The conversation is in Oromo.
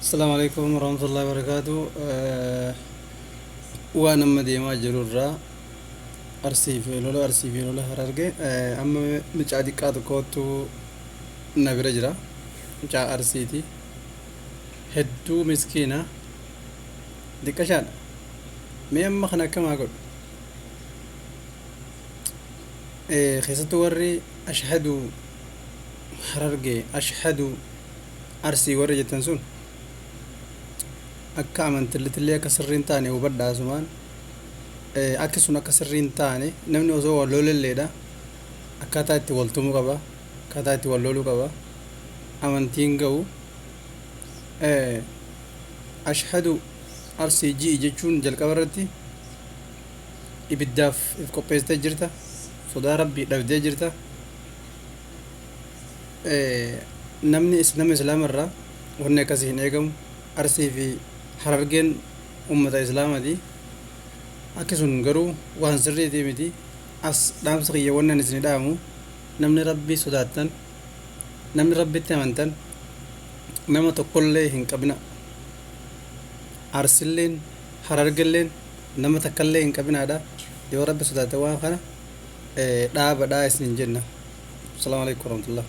السلام عليكم ورحمة الله وبركاته. وأنا مديما جرورا أرسي في لولا هرارجة. أما مجادي كاتو كوتو نبرجرا جا أرسيتي هدو مسكينة ديكشان ميم مخنا كما أقول خيستو وري أشهد هرارجة أشهد أرسي وري جتنسون akka amantillee akka sirriin taane hubadhaa asumaan akki sun akka sirriin taane namni osoo wal lolelleedha akkaataa itti wal tumuu qaba akkaataa itti wal loluu qaba amantiin ga'u ashhadu arsii ji'i jechuun jalqaba irratti ibiddaaf if qopheessitee jirta sodaa rabbii dhabdee jirta nama islaama irraa wanni akkasii hin eegamu arsii fi harargeen ummata islaamati akki sun garuu waan sirriitii miti as dhaamsa kiyya wannan isin dhaamu namni rabbii sodaattan namni rabbitti amantan nama tokkollee hin qabina arsilleen harargelleen nama takkallee hin qabinaadha yoo rabbi sodaate waan kana dhaabadhaa isin jenna. Assalaamu alaikum warahmatullah.